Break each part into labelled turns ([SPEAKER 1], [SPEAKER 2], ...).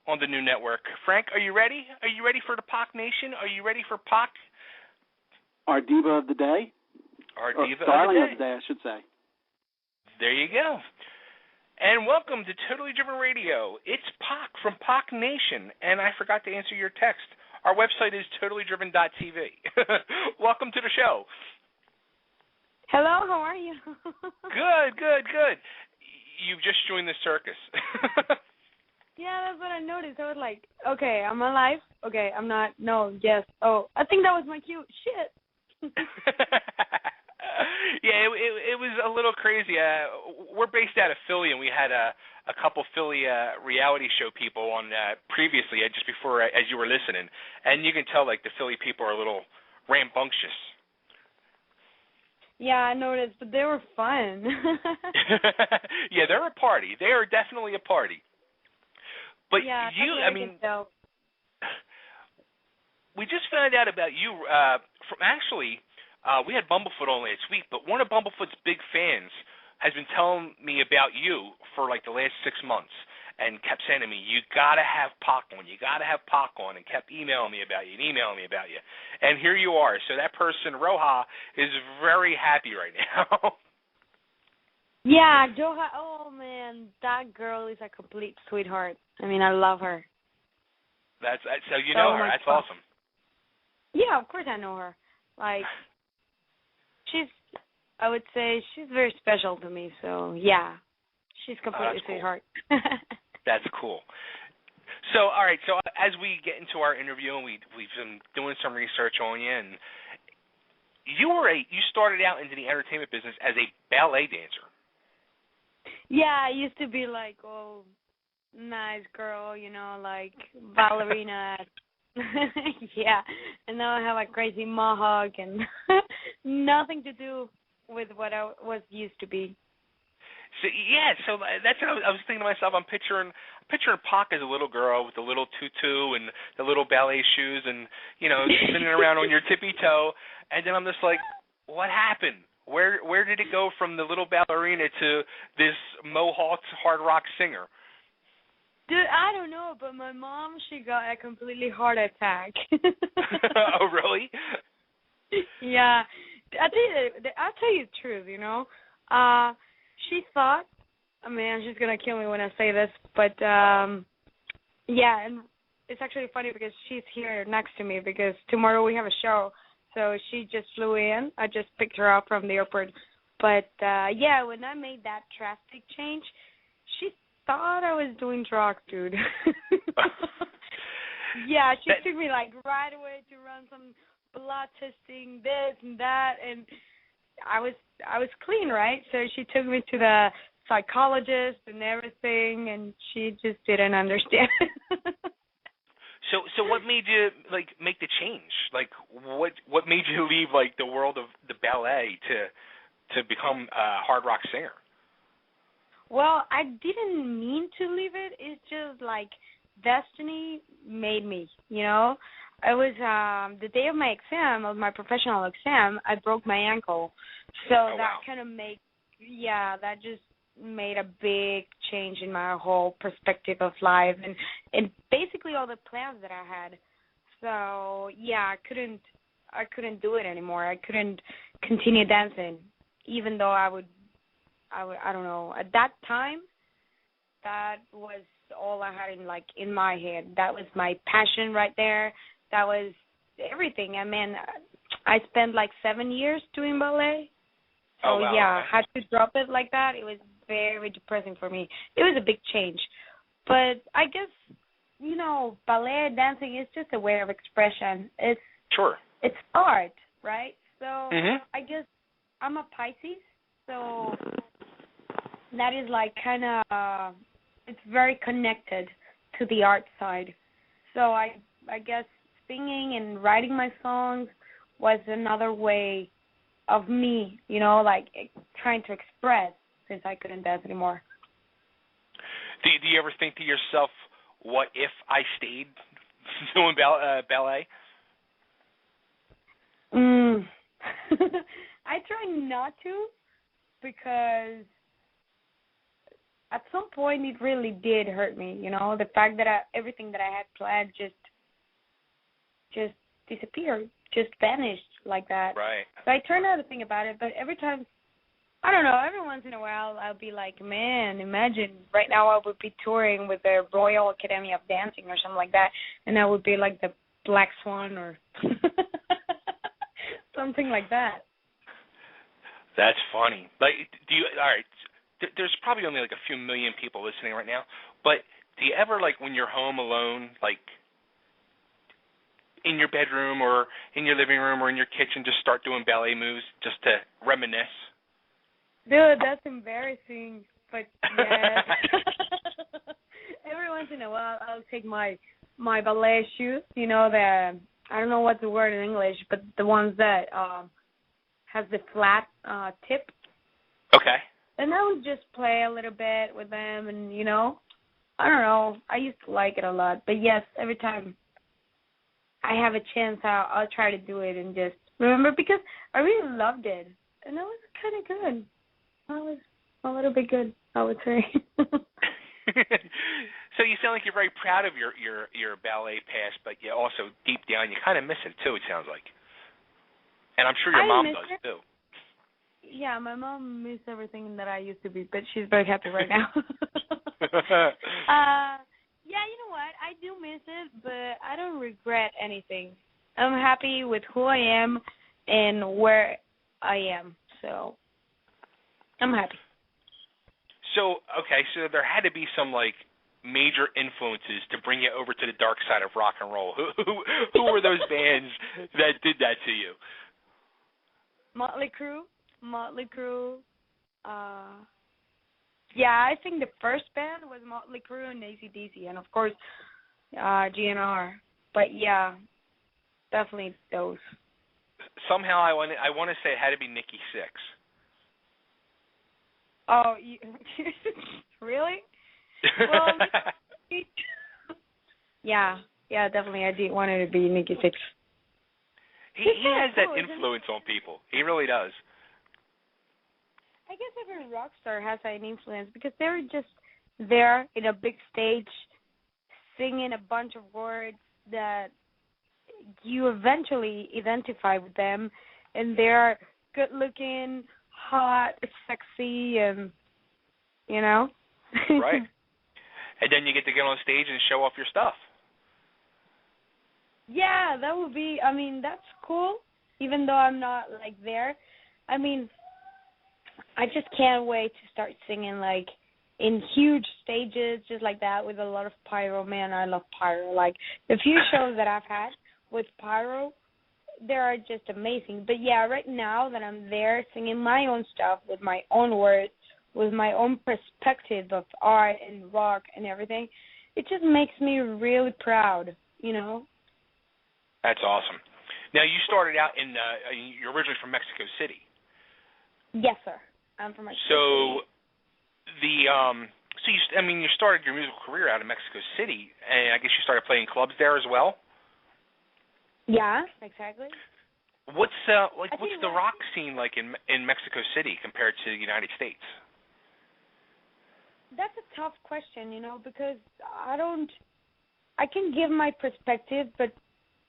[SPEAKER 1] on the new network. Frank, are you ready? Are you ready for the POC Nation? Are you ready for POC?
[SPEAKER 2] Our diva of the day?
[SPEAKER 1] Our
[SPEAKER 2] or
[SPEAKER 1] diva
[SPEAKER 2] darling
[SPEAKER 1] of the day,
[SPEAKER 2] I should say.
[SPEAKER 1] There you go. And welcome to Totally Driven Radio. It's POC from POC Nation, and I forgot to answer your text. Our website is totallydriven.tv. Welcome to the show.
[SPEAKER 3] Hello, how are you?
[SPEAKER 1] Good. You've just joined the circus.
[SPEAKER 3] Yeah, that's what I noticed. I was like, okay, I'm alive. Okay, I'm not. No, yes. Oh, I think that was my cue. Shit.
[SPEAKER 1] Yeah, it was a little crazy. We're based out of Philly, and we had a couple Philly reality show people on previously, just before as you were listening, and you can tell like the Philly people are a little rambunctious.
[SPEAKER 3] Yeah, I noticed, but they were fun.
[SPEAKER 1] Yeah, they're a party. They are definitely a party. But
[SPEAKER 3] yeah,
[SPEAKER 1] you, I mean, we just found out about you from actually. We had Bumblefoot on last week, but one of Bumblefoot's big fans has been telling me about you for like the last 6 months and kept saying to me, you got to have POC on, and kept emailing me about you. And here you are. So that person, Roja, is very happy right now.
[SPEAKER 3] Yeah, Joha, oh man, that girl is a complete sweetheart. I mean, I love her.
[SPEAKER 1] So you know her. That's awesome.
[SPEAKER 3] Yeah, of course I know her. Like, I would say she's very special to me, so yeah, she's completely sweetheart.
[SPEAKER 1] That's cool. So, all right, so as we get into our interview, and we've been doing some research on you, and you started out into the entertainment business as a ballet dancer.
[SPEAKER 3] Yeah, I used to be like, oh, nice girl, like ballerina. Yeah, and now I have a crazy mohawk and nothing to do with what I was used to be.
[SPEAKER 1] So that's what I was thinking to myself. I'm picturing POC as a little girl with the little tutu and the little ballet shoes, and sitting around on your tippy toe. And then I'm just like, what happened? Where did it go from the little ballerina to this mohawked hard rock singer?
[SPEAKER 3] Dude, I don't know, but my mom, she got a completely heart attack.
[SPEAKER 1] Oh, really?
[SPEAKER 3] Yeah. I'll tell you the truth, She thought, she's going to kill me when I say this, but, yeah, and it's actually funny because she's here next to me because tomorrow we have a show, so she just flew in. I just picked her up from the airport. But, yeah, when I made that drastic change, she thought I was doing drugs, dude. Yeah, she took me like right away to run some blood testing, this and that, and I was clean, right? So she took me to the psychologist and everything, and she just didn't understand.
[SPEAKER 1] So what made you make the change? Like what made you leave the world of the ballet to become a hard rock singer?
[SPEAKER 3] Well, I didn't mean to leave it. It's just destiny made me, It was the day of my exam, of my professional exam, I broke my ankle. So kind of that just made a big change in my whole perspective of life and basically all the plans that I had. So, yeah, I couldn't do it anymore. I couldn't continue dancing, even though I don't know. At that time, that was all I had in my head. That was my passion right there. That was everything. I mean, I spent 7 years doing ballet. So, yeah, I had to drop it like that. It was very depressing for me. It was a big change. But I guess, ballet dancing is just a way of expression. It's art, right? So I guess I'm a Pisces, so that is it's very connected to the art side. So I guess singing and writing my songs was another way of me, trying to express since I couldn't dance anymore.
[SPEAKER 1] Do you ever think to yourself, what if I stayed doing ballet?
[SPEAKER 3] I try not to because at some point it really did hurt me, the fact that everything that I had planned just disappeared, just vanished like that.
[SPEAKER 1] Right.
[SPEAKER 3] So I turned out to think about it, but every time, I don't know, every once in a while I'll be like, man, imagine right now I would be touring with the Royal Academy of Dancing or something like that, and I would be like the Black Swan or something like that.
[SPEAKER 1] That's funny. Like, all right, there's probably only like a few million people listening right now, but do you ever, like, when you're home alone, like, in your bedroom or in your living room or in your kitchen, just start doing ballet moves just to reminisce?
[SPEAKER 3] Dude, that's embarrassing, but yeah. Every once in a while, I'll take my ballet shoes, the, I don't know what's the word in English, but the ones that has the flat tip.
[SPEAKER 1] Okay.
[SPEAKER 3] And I would just play a little bit with them, and, I don't know. I used to like it a lot. But, yes, every time I have a chance, I'll try to do it and just remember, because I really loved it. And it was kind of good. I was a little bit good, I would say.
[SPEAKER 1] So you sound like you're very proud of your ballet past, but you also, deep down, you kind of miss it, too, it sounds like. And I'm sure your mom does, too.
[SPEAKER 3] Yeah, my mom missed everything that I used to be, but she's very happy right now. Yeah, you know what? I do miss it, but I don't regret anything. I'm happy with who I am and where I am, so I'm happy.
[SPEAKER 1] So, okay, so there had to be some, like, major influences to bring you over to the dark side of rock and roll. Who were those bands that did that to you?
[SPEAKER 3] Motley Crue. Yeah, I think the first band was Motley Crue and AC/DC, and of course, GNR. But yeah, definitely those.
[SPEAKER 1] Somehow I want to say it had to be Nikki Sixx.
[SPEAKER 3] Oh, really? Well, yeah, definitely. I did want it to be Nikki Sixx.
[SPEAKER 1] He has that influence on people. He really does.
[SPEAKER 3] I guess every rock star has an influence because they're just there in a big stage singing a bunch of words that you eventually identify with them, and they're good looking, hot, sexy, and
[SPEAKER 1] Right. And then you get to get on stage and show off your stuff.
[SPEAKER 3] Yeah, that would be, that's cool, even though I'm not, like, there. I just can't wait to start singing, like, in huge stages, just like that, with a lot of pyro. Man, I love pyro. Like, the few shows that I've had with pyro, they are just amazing. But, yeah, right now that I'm there singing my own stuff with my own words, with my own perspective of art and rock and everything, it just makes me really proud,
[SPEAKER 1] That's awesome. Now, you started out you're originally from Mexico City.
[SPEAKER 3] Yes, sir. I'm from Mexico City.
[SPEAKER 1] You started your musical career out in Mexico City, and I guess you started playing clubs there as well?
[SPEAKER 3] Yeah, exactly.
[SPEAKER 1] What's the rock scene like in Mexico City compared to the United States?
[SPEAKER 3] That's a tough question, because I can give my perspective, but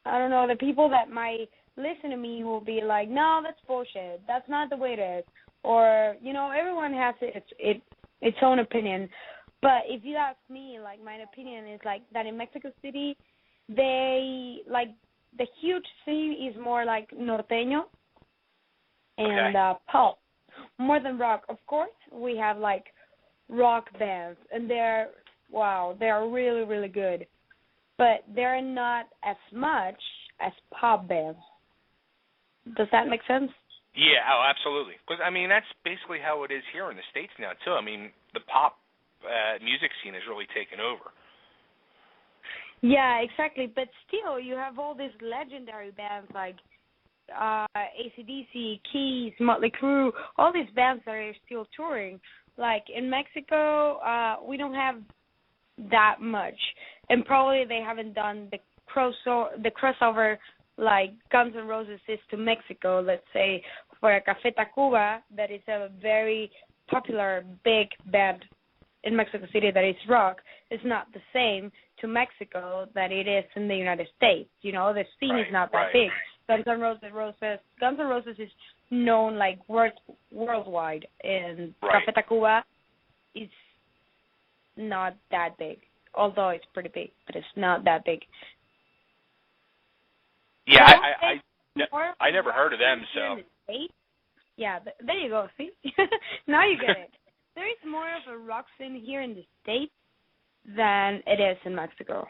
[SPEAKER 3] I don't know, the people that might listen to me will be like, no, that's bullshit. That's not the way it is. Or, everyone has its own opinion. But if you ask me, like, my opinion is, like, that in Mexico City, the huge scene is more like norteño and pop, more than rock. Of course, we have, like, rock bands, and they're really, really good. But they're not as much as pop bands. Does that make sense?
[SPEAKER 1] Yeah, absolutely. Because, that's basically how it is here in the States now, too. The pop music scene has really taken over.
[SPEAKER 3] Yeah, exactly. But still, you have all these legendary bands like AC/DC, Keys, Motley Crue, all these bands that are still touring. Like, in Mexico, we don't have that much. And probably they haven't done the crossover like Guns N' Roses is to Mexico, let's say, for a Café Tacuba, that is a very popular, big band in Mexico City that is rock is not the same to Mexico that it is in the United States. You know, the scene is not that big. Guns N' Roses is known like worldwide, and Café Tacuba is not that big, although it's pretty big, but it's not that big.
[SPEAKER 1] Yeah, I never heard of them, so.
[SPEAKER 3] Yeah, there you go. See, now you get it. There is more of a rock scene here in the States than it is in Mexico.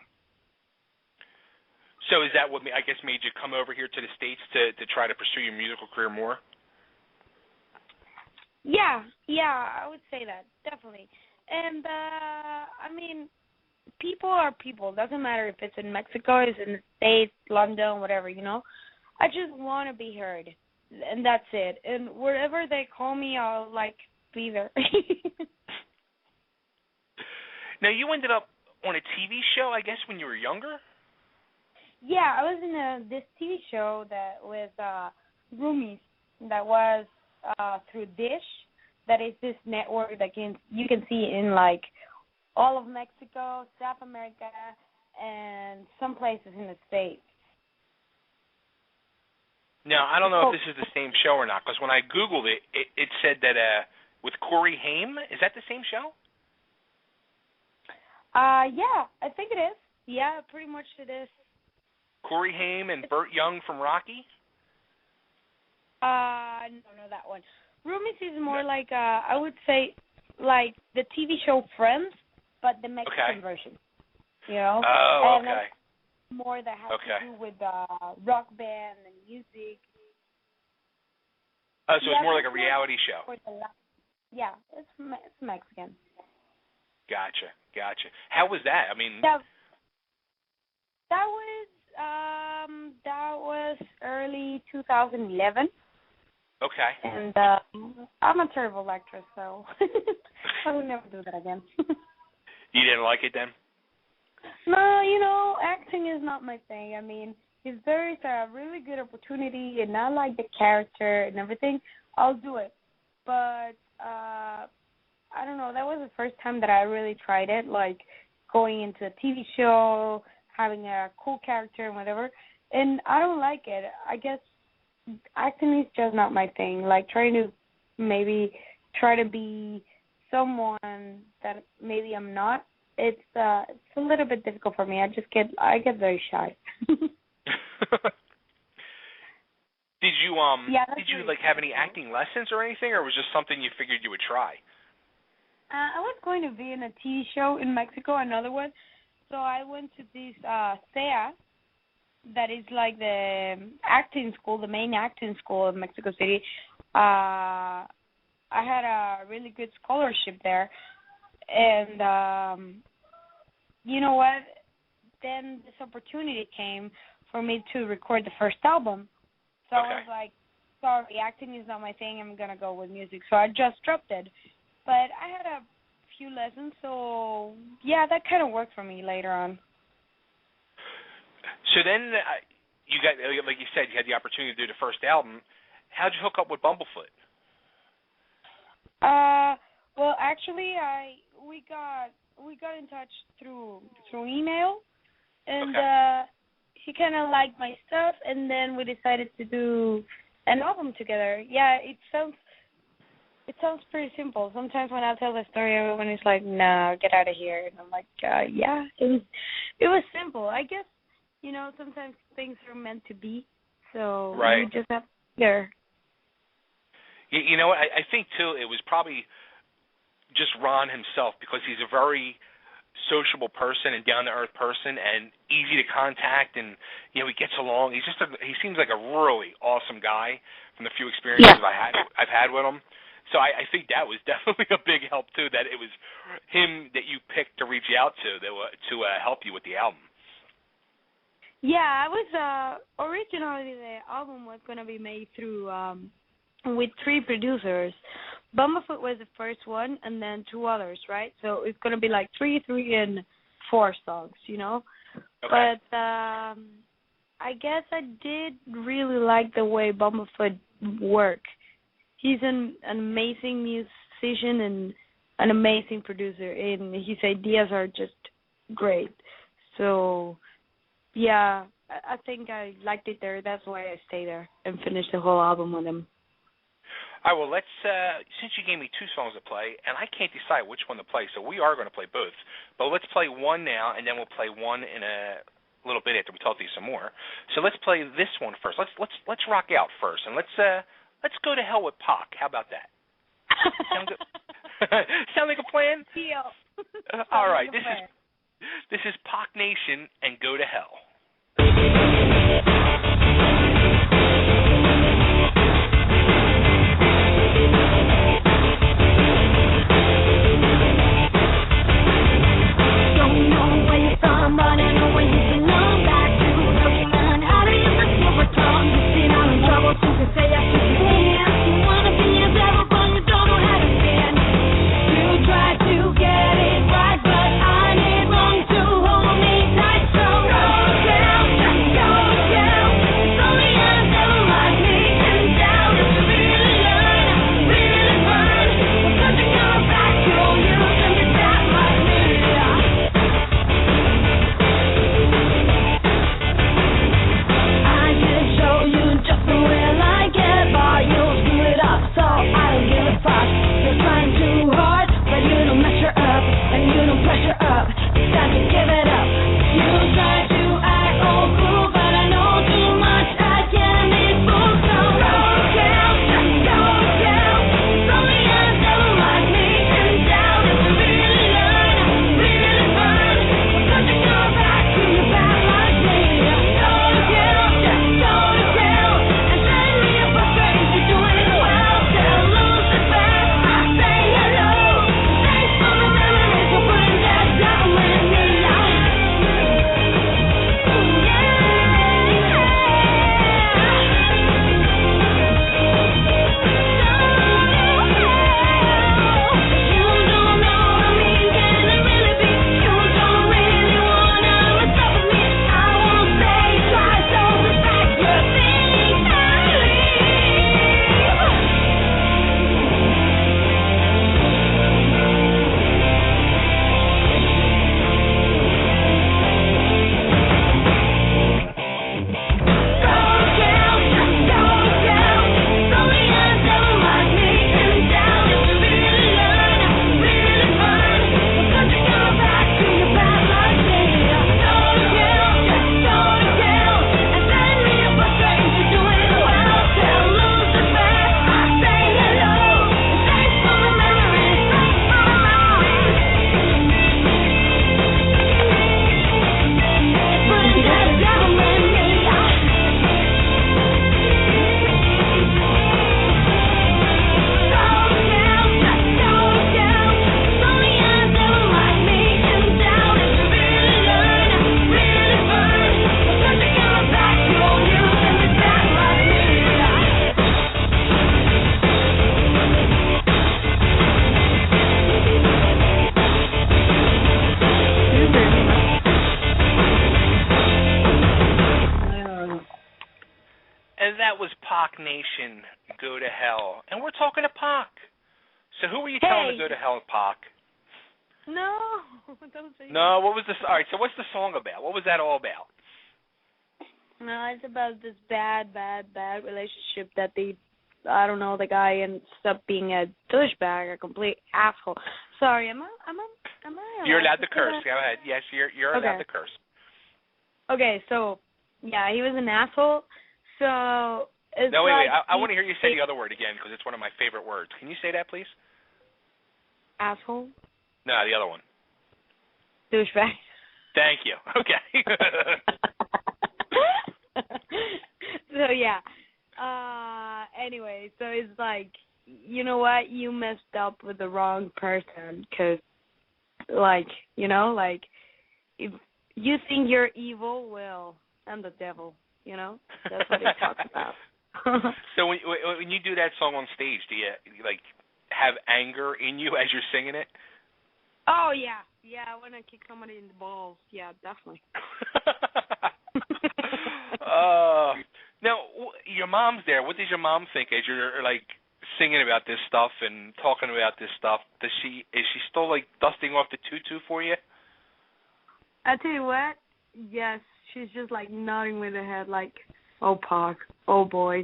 [SPEAKER 1] So is that what I guess made you come over here to the States to try to pursue your musical career more?
[SPEAKER 3] Yeah, I would say that, definitely. And, I mean, people are people. Doesn't matter if it's in Mexico, it's in the States, London, whatever, you know. I just want to be heard, and that's it. And wherever they call me, I'll, be there.
[SPEAKER 1] Now, you ended up on a TV show, I guess, when you were younger?
[SPEAKER 3] Yeah, I was in this TV show that was Roomies, that was through Dish. That is this network that you can see in, all of Mexico, South America, and some places in the States.
[SPEAKER 1] Now, I don't know if this is the same show or not, because when I Googled it, it said that with Corey Haim, is that the same show?
[SPEAKER 3] Yeah, I think it is. Yeah, pretty much it is.
[SPEAKER 1] Corey Haim and Burt Young from Rocky?
[SPEAKER 3] No, that one. Roomies is more I would say, the TV show Friends, but the Mexican version. You know?
[SPEAKER 1] Oh,
[SPEAKER 3] and
[SPEAKER 1] okay.
[SPEAKER 3] More that has to do with rock band and music.
[SPEAKER 1] Oh, so it's more like a reality show.
[SPEAKER 3] Yeah, it's Mexican.
[SPEAKER 1] Gotcha. How was that? I mean,
[SPEAKER 3] that was early 2011.
[SPEAKER 1] Okay.
[SPEAKER 3] And I'm a terrible actress, so I would never do that again.
[SPEAKER 1] You didn't like it then?
[SPEAKER 3] No, acting is not my thing. I mean, if there is a really good opportunity and I like the character and everything, I'll do it. But I don't know, that was the first time that I really tried it, going into a TV show, having a cool character and whatever, and I don't like it. I guess acting is just not my thing. Trying to maybe try to be someone that maybe I'm not. It's a little bit difficult for me. I get very shy.
[SPEAKER 1] Did you have any acting lessons or anything, or was it just something you figured you would try?
[SPEAKER 3] I was going to be in a TV show in Mexico, another one. So I went to this CEA, that is the acting school, the main acting school in Mexico City. I had a really good scholarship there. And you know what? Then this opportunity came for me to record the first album. So I was like, sorry, acting is not my thing. I'm going to go with music. So I just dropped it. But I had a few lessons, so yeah, that kind of worked for me later on.
[SPEAKER 1] So then you got, like you said, you had the opportunity to do the first album. How'd you hook up with Bumblefoot?
[SPEAKER 3] Well, actually, we got in touch through email, and he kind of liked my stuff, and then we decided to do an album together. Yeah, it sounds pretty simple. Sometimes when I tell the story, everyone is like, "No, get out of here," and I'm like, "Yeah, it was simple. I guess, sometimes things are meant to be, so we just have to be there."
[SPEAKER 1] You know what? I think too, it was probably just Ron himself, because he's a very sociable person and down-to-earth person and easy to contact, and he gets along. He seems like a really awesome guy from the few experiences I've had with him. So I think that was definitely a big help too, that it was him that you picked to reach out to help you with the album.
[SPEAKER 3] Yeah, I was originally the album was going to be made through with 3 producers. Bumblefoot was the first one, and then 2 others, right? So it's going to be 3, and 4 songs, Okay. But I guess I did really like the way Bumblefoot worked. He's an amazing musician, and an amazing producer, and his ideas are just great. So, yeah, I think I liked it there. That's why I stayed there and finished the whole album with him.
[SPEAKER 1] All right, well, let's, since you gave me 2 songs to play, and I can't decide which one to play, so we are going to play both. But let's play one now, and then we'll play one in a little bit after we talk to you some more. So let's play this one first. Let's rock out first, and let's go to hell with POC. How about that? Sound good? Sound like a plan?
[SPEAKER 3] Deal.
[SPEAKER 1] All right, this is POC Nation and Go to Hell. POC Nation, Go to Hell. And we're talking to POC. So who were you telling to go to hell, POC?
[SPEAKER 3] No, don't say
[SPEAKER 1] No, what was this? All right, so what's the song about? What was that all about?
[SPEAKER 3] No, it's about this bad relationship that the guy ends up being a douchebag, a complete asshole. Sorry, am I
[SPEAKER 1] You're allowed to curse. Go ahead. Yes, you're
[SPEAKER 3] okay.
[SPEAKER 1] allowed to curse.
[SPEAKER 3] Okay, so yeah, he was an asshole. So it's
[SPEAKER 1] no, wait.
[SPEAKER 3] like
[SPEAKER 1] I want to hear you say the other word again because it's one of my favorite words. Can you say that, please?
[SPEAKER 3] Asshole.
[SPEAKER 1] No, the other one.
[SPEAKER 3] Douchebag.
[SPEAKER 1] Thank you. Okay.
[SPEAKER 3] So yeah. Anyway, so it's like, you know what? You messed up with the wrong person, because, like, you know, like, if you think you're evil, well, I'm the devil. You know, that's what he talks about.
[SPEAKER 1] So when you do that song on stage, do you like have anger in you as you're singing it?
[SPEAKER 3] Oh yeah, I want to kick somebody in the balls. Yeah, definitely.
[SPEAKER 1] Now your mom's there. What does your mom think as you're like singing about this stuff and talking about this stuff, is she still like dusting off the tutu for you?
[SPEAKER 3] I tell you what, yes, she's just like nodding with her head, like, oh POC, oh boy,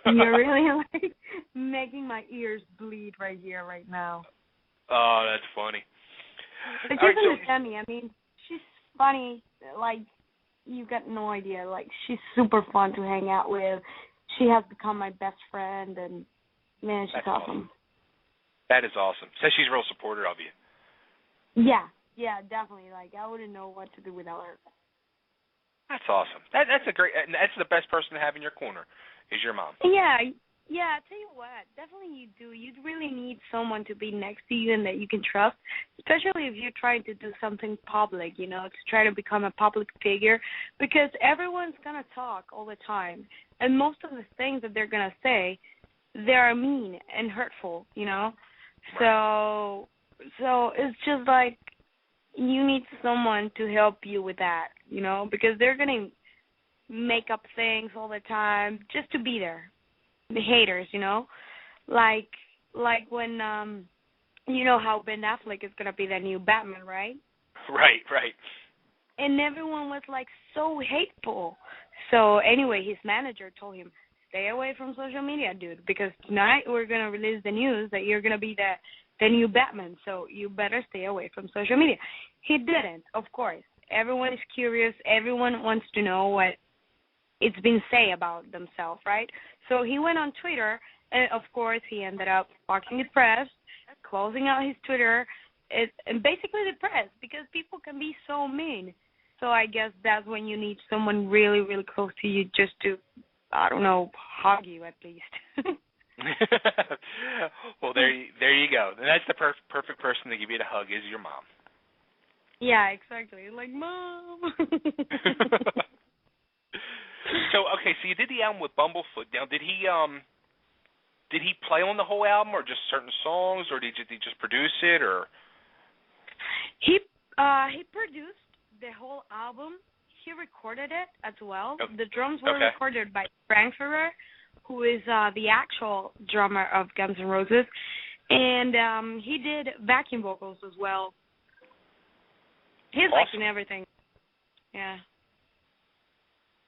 [SPEAKER 3] you're really like making my ears bleed right here, right now.
[SPEAKER 1] Oh, that's funny.
[SPEAKER 3] But she doesn't understand me. I mean, she's funny, like, you got no idea. Like, she's super fun to hang out with. She has become my best friend, and man, she's awesome.
[SPEAKER 1] That is awesome. Says she's real supportive of you.
[SPEAKER 3] Yeah, definitely. Like, I wouldn't know what to do without her.
[SPEAKER 1] That's awesome. That's the best person to have in your corner is your mom.
[SPEAKER 3] Yeah. I tell you what, definitely you do. You really need someone to be next to you and that you can trust, especially if you're trying to do something public, you know, to try to become a public figure, because everyone's going to talk all the time. And most of the things that they're going to say, they are mean and hurtful, you know. Right. So it's just like you need someone to help you with that, you know, because they're going to make up things all the time just to be there. The haters, you know, like when you know how Ben Affleck is gonna be the new Batman, right?
[SPEAKER 1] Right.
[SPEAKER 3] And everyone was like so hateful. So anyway, his manager told him, stay away from social media, dude, because tonight we're gonna release the news that you're gonna be the new Batman. So you better stay away from social media. He didn't, of course. Everyone is curious. Everyone wants to know what it's been say about themselves, right? So he went on Twitter, and of course he ended up fucking the press, closing out his Twitter, and basically the press, because people can be so mean. So I guess that's when you need someone really, really close to you just to, I don't know, hug you at least.
[SPEAKER 1] Well, there you go. And that's the perfect person to give you the hug is your mom.
[SPEAKER 3] Yeah, exactly. Like, Mom.
[SPEAKER 1] So you did the album with Bumblefoot. Now, did he play on the whole album, or just certain songs, or did he just produce it, or? He
[SPEAKER 3] produced the whole album. He recorded it as well.
[SPEAKER 1] Okay.
[SPEAKER 3] The drums were recorded by Frank Ferrer, who is the actual drummer of Guns N' Roses, and he did backing vocals as well. He's like in everything. Yeah.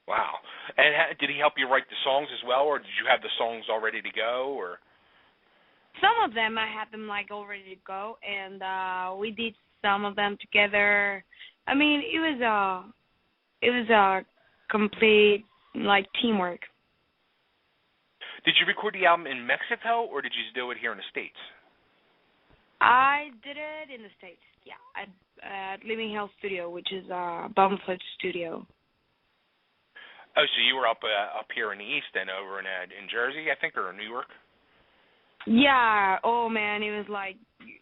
[SPEAKER 1] Wow. And did he help you write the songs as well, or did you have the songs all ready to go, or?
[SPEAKER 3] Some of them I had them like all ready to go, and we did some of them together. I mean, it was a complete like teamwork.
[SPEAKER 1] Did you record the album in Mexico, or did you do it here in the States?
[SPEAKER 3] I did it in the States. Yeah, at Living Hell Studio, which is Bumblefoot studio.
[SPEAKER 1] Oh, so you were up here in the East then, over in Jersey, I think, or in New York?
[SPEAKER 3] Yeah. Oh, man, it was like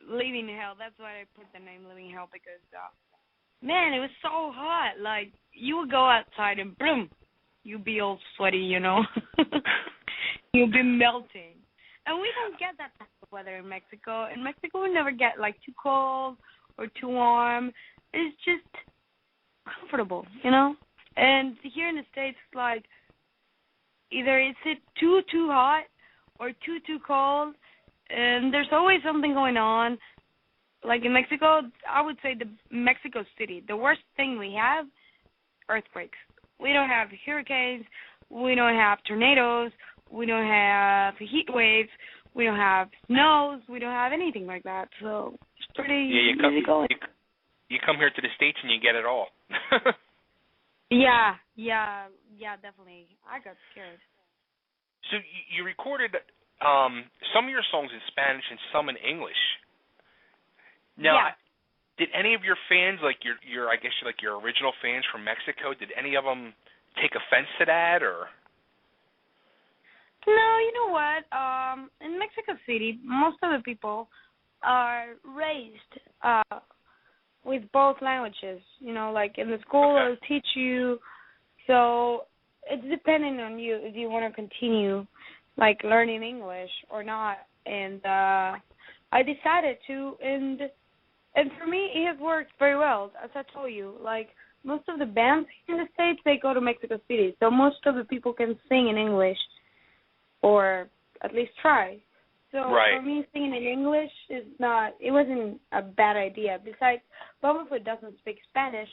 [SPEAKER 3] Living Hell. That's why I put the name Living Hell, because, man, it was so hot. Like, you would go outside and, boom, you'd be all sweaty, you know. You'd be melting. And we don't get that type of weather in Mexico. In Mexico, we never get, like, too cold or too warm. It's just comfortable, you know. And here in the States, like, either it's too hot or too cold, and there's always something going on. Like in Mexico, I would say the Mexico City, the worst thing we have, earthquakes. We don't have hurricanes. We don't have tornadoes. We don't have heat waves. We don't have snows. We don't have anything like that. So it's pretty easy going.
[SPEAKER 1] You come here to the States and you get it all.
[SPEAKER 3] Yeah, definitely. I got scared.
[SPEAKER 1] So you recorded some of your songs in Spanish and some in English. Now, did any of your fans, like your I guess like your original fans from Mexico, did any of them take offense to that, or?
[SPEAKER 3] No, you know what? In Mexico City, most of the people are raised with both languages, you know, like in the school they'll teach you, so it's depending on you if you want to continue, like, learning English or not, and I decided to, and for me it has worked very well, as I told you, like, most of the bands in the States, they go to Mexico City, so most of the people can sing in English, or at least try, So
[SPEAKER 1] Right.
[SPEAKER 3] for me, singing in English it wasn't a bad idea. Besides, Bumblefoot doesn't speak Spanish,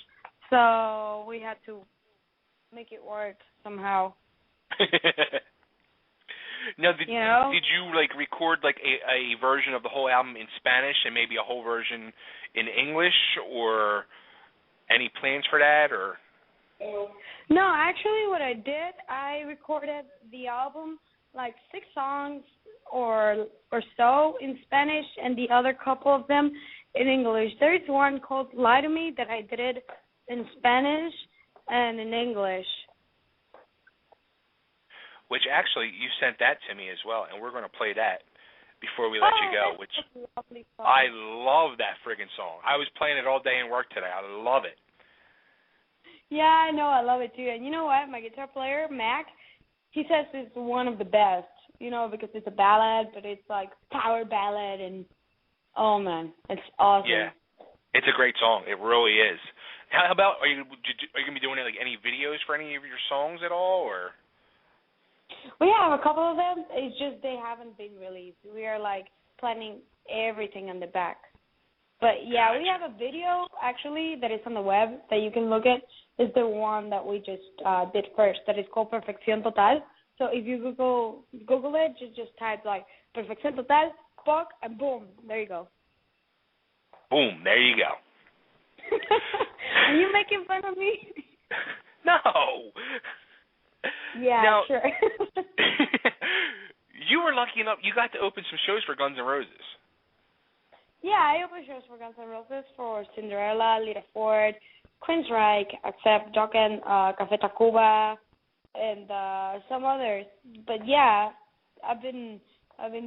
[SPEAKER 3] so we had to make it work somehow.
[SPEAKER 1] Now, did you like record like a version of the whole album in Spanish and maybe a whole version in English, or any plans for that, or?
[SPEAKER 3] No, actually, what I did, I recorded the album like 6 songs or so in Spanish, and the other couple of them in English. There is one called "Lie to Me" that I did it in Spanish and in English.
[SPEAKER 1] Which actually, you sent that to me as well, and we're going to play that before we let you go. Which
[SPEAKER 3] lovely song.
[SPEAKER 1] I love that friggin' song. I was playing it all day in work today. I love it.
[SPEAKER 3] Yeah, I know. I love it too. And you know what? My guitar player, Mac, he says it's one of the best. Because it's a ballad, but it's like power ballad, and oh man, it's awesome.
[SPEAKER 1] Yeah, it's a great song. It really is. How about are you gonna be doing like any videos for any of your songs at all, or?
[SPEAKER 3] We have a couple of them. It's just they haven't been released. We are like planning everything on the back. But yeah, we have a video actually that is on the web that you can look at. It's the one that we just did first. That is called Perfección Total. So if you Google it, just type like Perfección Total, POC, and boom, there you go.
[SPEAKER 1] Boom, there you go.
[SPEAKER 3] Are you making fun of me?
[SPEAKER 1] No.
[SPEAKER 3] Yeah,
[SPEAKER 1] now,
[SPEAKER 3] sure.
[SPEAKER 1] You were lucky enough, you got to open some shows for Guns N' Roses.
[SPEAKER 3] Yeah, I opened shows for Guns N' Roses, for Cinderella, Lita Ford, Queensryche, Accept, Dokken, Café Tacuba, and some others. But yeah, I've been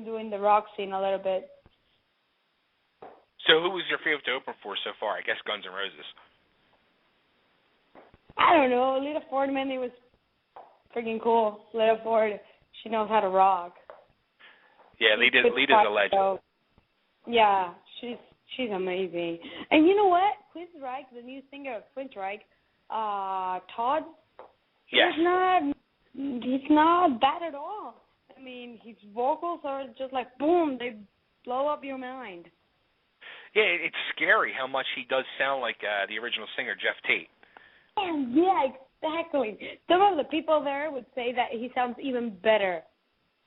[SPEAKER 3] doing the rock scene a little bit.
[SPEAKER 1] So who was your favorite to open for so far? I guess Guns N' Roses.
[SPEAKER 3] I don't know. Lita Ford, man, it was freaking cool. Lita Ford, she knows how to rock.
[SPEAKER 1] Yeah, Lita's a legend.
[SPEAKER 3] So, yeah, she's amazing. And you know what? Queensryche, the new singer of Queensryche, Todd.
[SPEAKER 1] Yes.
[SPEAKER 3] He's not bad at all. I mean, his vocals are just like boom, they blow up your mind.
[SPEAKER 1] Yeah, it's scary how much he does sound like the original singer, Jeff Tate.
[SPEAKER 3] Yeah, exactly. Some of the people there would say that he sounds even better.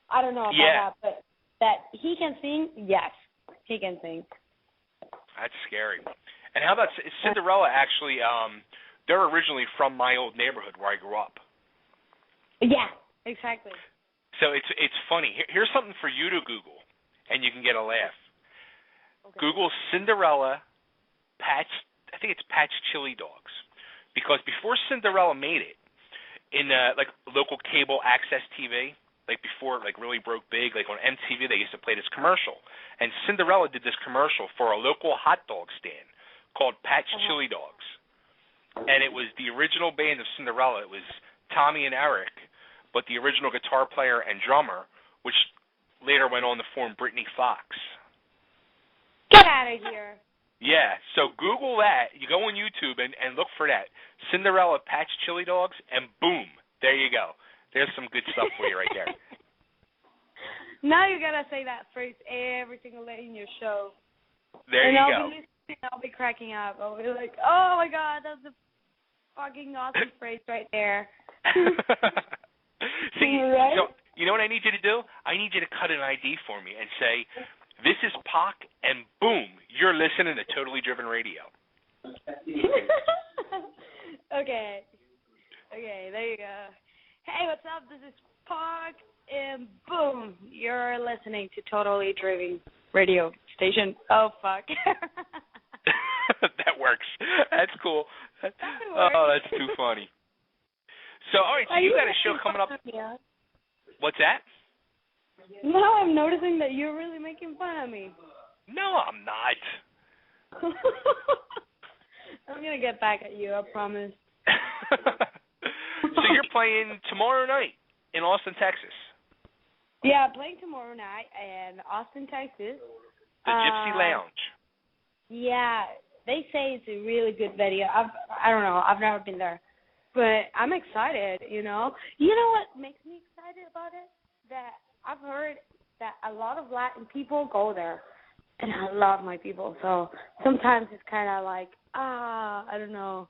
[SPEAKER 3] I don't know about that, but that he can sing, yes, he can sing.
[SPEAKER 1] That's scary. And how about Cinderella? Actually, they're originally from my old neighborhood where I grew up.
[SPEAKER 3] Yeah, exactly.
[SPEAKER 1] So it's funny. Here's something for you to Google, and you can get a laugh. Okay. Google Cinderella Pat's, I think it's Pat's Chili Dogs, because before Cinderella made it in like local cable access TV, like before it like really broke big, like on MTV they used to play this commercial, and Cinderella did this commercial for a local hot dog stand called Pat's Chili Dogs, and it was the original band of Cinderella. It was Tommy and Eric, but the original guitar player and drummer, which later went on to form Britney Fox.
[SPEAKER 3] Get out of here.
[SPEAKER 1] Yeah, so Google that. You go on YouTube and look for that. Cinderella Patch Chili Dogs, and boom, there you go. There's some good stuff for you right there.
[SPEAKER 3] Now you got to say that phrase every single day in your show.
[SPEAKER 1] There you go.
[SPEAKER 3] I'll be cracking up. I'll be like, oh, my God, that's a fucking awesome phrase right there.
[SPEAKER 1] See,
[SPEAKER 3] right?
[SPEAKER 1] so you know what I need you to do? I need you to cut an ID for me and say, this is POC, and boom, you're listening to Totally Driven Radio.
[SPEAKER 3] Okay, there you go. Hey, what's up? This is POC, and boom, you're listening to Totally Driven Radio Station. Oh, fuck.
[SPEAKER 1] That works. That's cool. Oh, that's too funny. So, all right, so you got a show coming up. What's that?
[SPEAKER 3] Now I'm noticing that you're really making fun of me.
[SPEAKER 1] No, I'm not.
[SPEAKER 3] I'm going to get back at you, I promise.
[SPEAKER 1] So you're playing tomorrow night in Austin, Texas.
[SPEAKER 3] Yeah, playing tomorrow night in Austin, Texas.
[SPEAKER 1] The Gypsy Lounge.
[SPEAKER 3] Yeah, they say it's a really good venue. I don't know. I've never been there. But I'm excited, you know. You know what makes me excited about it? That I've heard that a lot of Latin people go there, and I love my people. So sometimes it's kind of like, I don't know,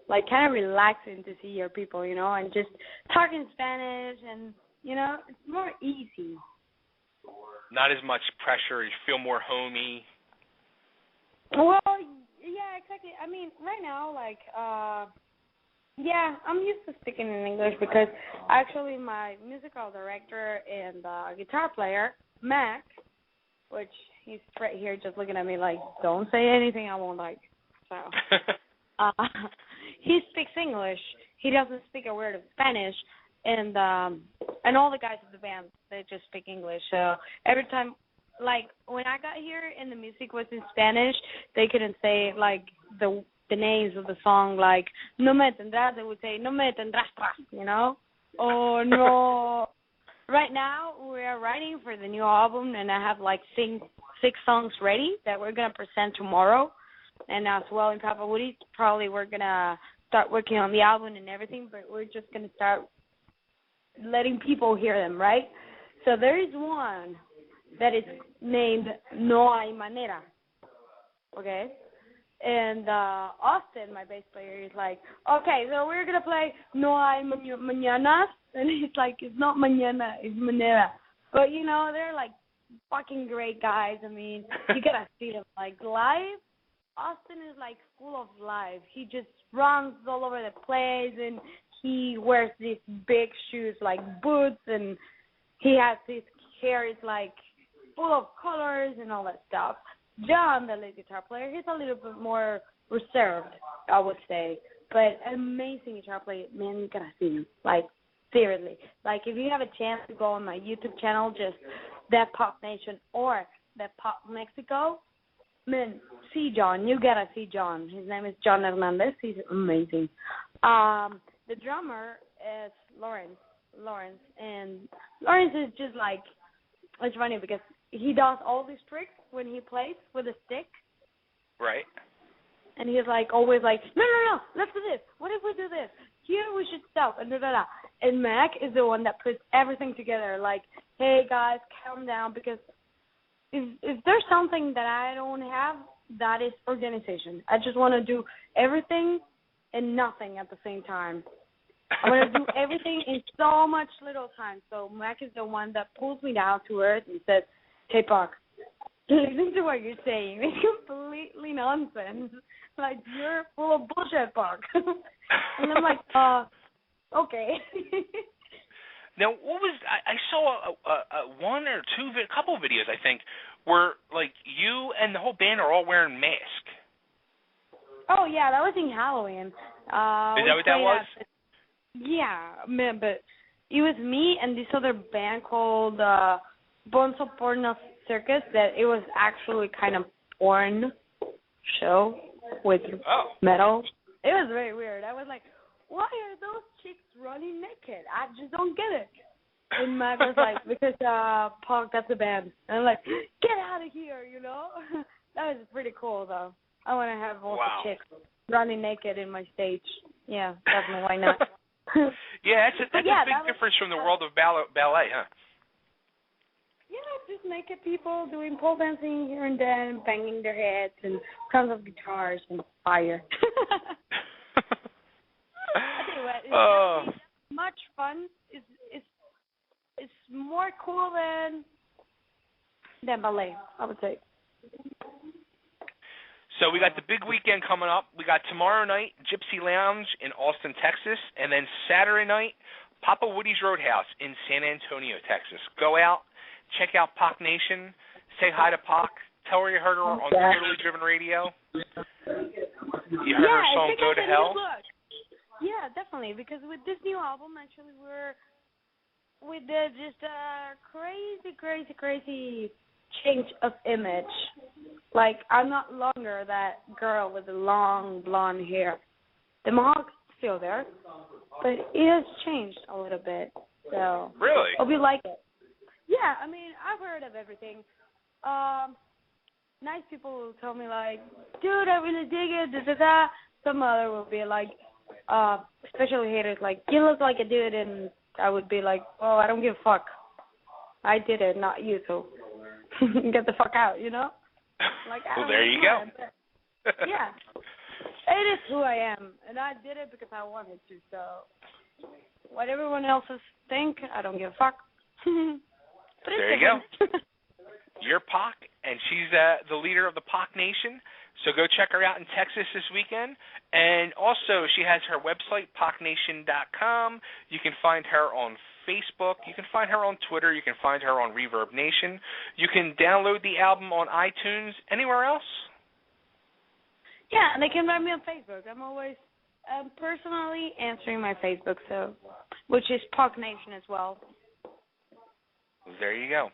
[SPEAKER 3] like kind of relaxing to see your people, you know, and just talking Spanish, and, you know, it's more easy.
[SPEAKER 1] Not as much pressure. You feel more homey.
[SPEAKER 3] Well, yeah, exactly. I mean, right now, like, yeah, I'm used to speaking in English because actually my musical director and guitar player, Mac, which he's right here just looking at me like, don't say anything I won't like. So, he speaks English. He doesn't speak a word of Spanish. And all the guys in the band, they just speak English. So every time, like, when I got here and the music was in Spanish, they couldn't say, like, the names of the song, like, no me tendrás, they would say, no me tendrás, you know? Or no. Right now, we're writing for the new album, and I have, like, 6 songs ready that we're going to present tomorrow. And as well in Papa Woody's, probably we're going to start working on the album and everything, but we're just going to start letting people hear them, right? So there is one that is named No Hay Manera, okay? And Austin, my bass player, is like, okay, so we're going to play No Hay Mañanas, and he's like, it's not mañana, it's manera. But, you know, they're like fucking great guys. I mean, you got to see them. Like, live, Austin is like full of life. He just runs all over the place, and he wears these big shoes like boots, and he has his hair is like full of colors and all that stuff. John, the lead guitar player, he's a little bit more reserved, I would say, but amazing guitar player. Man, you gotta see him. Like, seriously. Like, if you have a chance to go on my YouTube channel, just That Pop Nation or That Pop Mexico, man, see John. You gotta see John. His name is John Hernandez. He's amazing. The drummer is Lawrence, and Lawrence is just like, it's funny because he does all these tricks when he plays with a stick.
[SPEAKER 1] Right.
[SPEAKER 3] And he's like, always like, no, let's do this. What if we do this? Here we should stop, and da-da-da. And Mac is the one that puts everything together, like, hey, guys, calm down, because if there's something that I don't have, that is organization. I just want to do everything and nothing at the same time. I want to do everything in so much little time. So Mac is the one that pulls me down to earth and says, hey, POC, listen to what you're saying. It's completely nonsense. Like, you're full of bullshit, POC. And I'm like, okay.
[SPEAKER 1] Now, what was I saw one or two, a couple of videos, I think, where, like, you and the whole band are all wearing masks.
[SPEAKER 3] Oh, yeah, that was in Halloween.
[SPEAKER 1] Is that what that was?
[SPEAKER 3] Yeah, man, but it was me and this other band called Bonzo Porno Circus, that it was actually kind of porn show with metal. It was very weird. I was like, why are those chicks running naked? I just don't get it. And Mac was like, because POC, that's a band. And I'm like, get out of here, you know? That was pretty cool, though. I want to have all the chicks running naked in my stage. Yeah, definitely. Why not?
[SPEAKER 1] Yeah, that's a big difference from the world of ballet, huh?
[SPEAKER 3] Yeah, just naked people doing pole dancing here and there, and banging their heads, and tons of guitars and fire. I tell you what, it's much fun. It's more cool than ballet, I would say.
[SPEAKER 1] So we got the big weekend coming up. We got tomorrow night, Gypsy Lounge in Austin, Texas, and then Saturday night, Papa Woody's Roadhouse in San Antonio, Texas. Go out, check out POC Nation, say hi to POC, tell her you heard her on Totally Driven Radio. You heard her song Go to Hell.
[SPEAKER 3] Yeah, definitely, because with this new album, actually, we did just a crazy change of image. Like, I'm not longer that girl with the long blonde hair. The mohawk's still there, but it has changed a little bit. So
[SPEAKER 1] really,
[SPEAKER 3] hope you like it. Yeah, I mean, I've heard of everything. Nice people will tell me like, dude, I really dig it. Da-da-da. Some other will be like, especially haters, like, you look like a dude, and I would be like, oh, I don't give a fuck. I did it, not you. So get the fuck out, you know. Like,
[SPEAKER 1] well, there you go.
[SPEAKER 3] Yeah, it is who I am, and I did it because I wanted to. So what everyone else think, I don't give a fuck. But
[SPEAKER 1] there you go. You're POC, and she's the leader of the POC Nation. So go check her out in Texas this weekend. And also, she has her website, POCNation.com. You can find her on Facebook. You can find her on Twitter. You can find her on Reverb Nation. You can download the album on iTunes. Anywhere else?
[SPEAKER 3] Yeah, and they can find me on Facebook. I'm always personally answering my Facebook, so which is POC Nation as well.
[SPEAKER 1] There you go.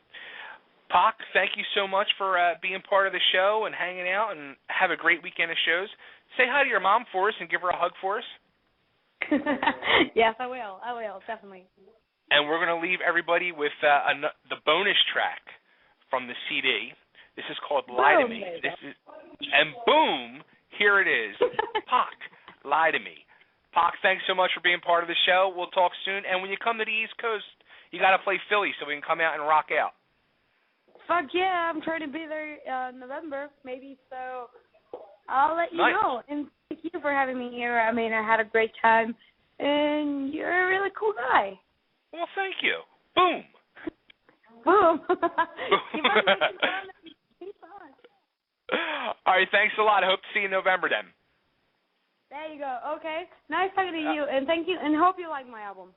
[SPEAKER 1] POC, thank you so much for being part of the show and hanging out, and have a great weekend of shows. Say hi to your mom for us and give her a hug for us.
[SPEAKER 3] Yes, I will, definitely.
[SPEAKER 1] And we're going to leave everybody with the bonus track from the CD. This is called Lie to Me. And boom, here it is. POC, Lie to Me. POC, thanks so much for being part of the show. We'll talk soon. And when you come to the East Coast, you got to play Philly so we can come out and rock out.
[SPEAKER 3] Fuck yeah, I'm trying to be there in November, maybe, so I'll let you know. And thank you for having me here. I mean, I had a great time, and you're a really cool guy.
[SPEAKER 1] Well, thank you. Boom.
[SPEAKER 3] Boom.
[SPEAKER 1] All right, thanks a lot. I hope to see you in November then.
[SPEAKER 3] There you go. Okay. Nice talking to you, and thank you, and hope you like my album.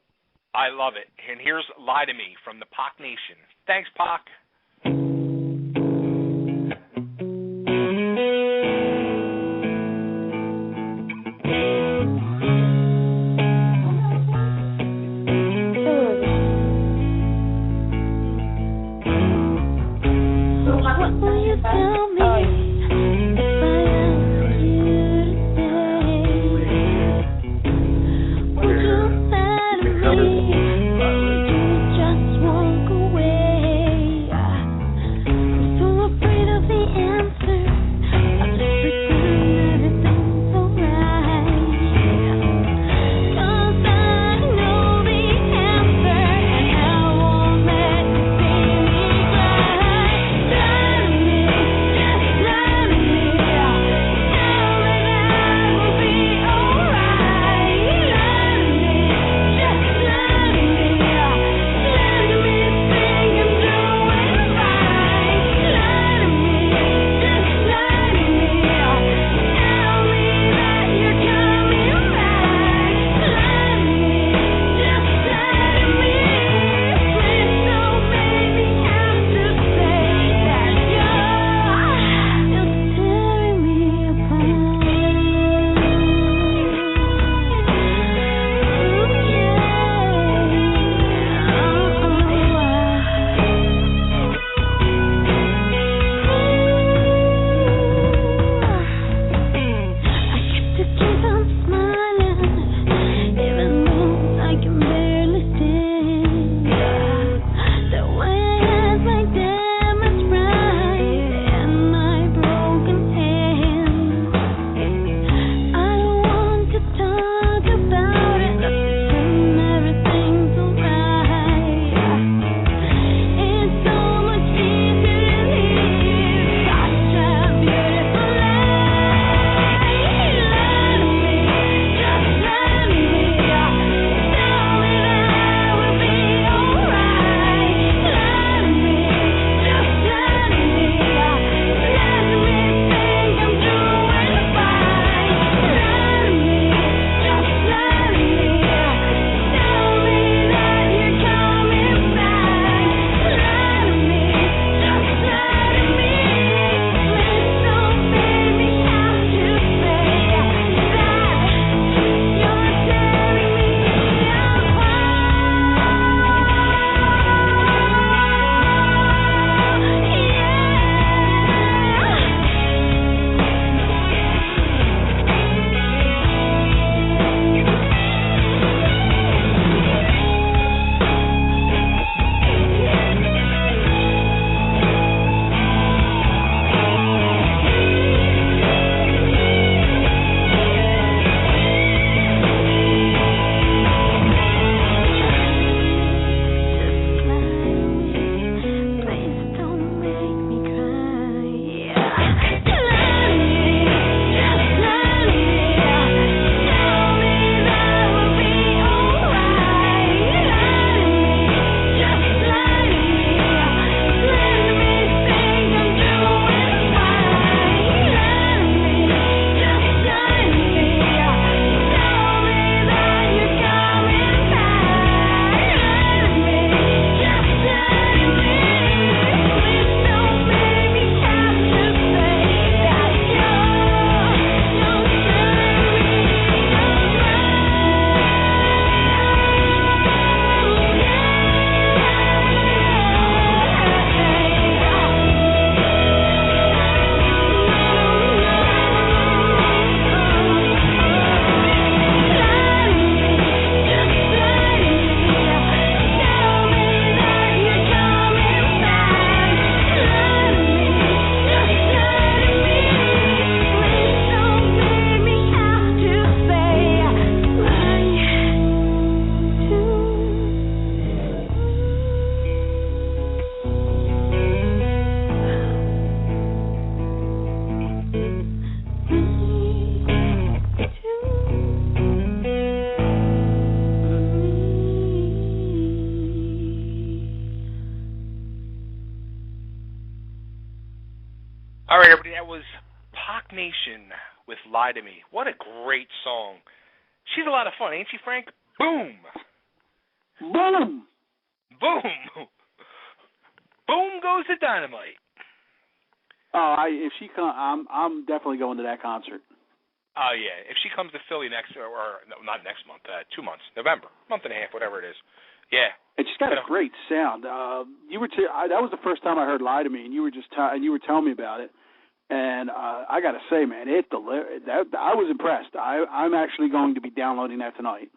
[SPEAKER 1] I love it. And here's Lie to Me from the POC Nation. Thanks, POC. Nation with Lie to Me. What a great song. She's a lot of fun, ain't she, Frank? Boom.
[SPEAKER 2] Boom.
[SPEAKER 1] Boom. Boom goes the dynamite.
[SPEAKER 2] Oh, if she comes, I'm definitely going to that concert.
[SPEAKER 1] Oh, yeah. If she comes to Philly not next month, 2 months, November, month and a half, whatever it is. Yeah.
[SPEAKER 2] And she's got a great sound. That was the first time I heard "Lie to Me," and you were telling me about it. And I got to say, man, I was impressed. I'm actually going to be downloading that tonight.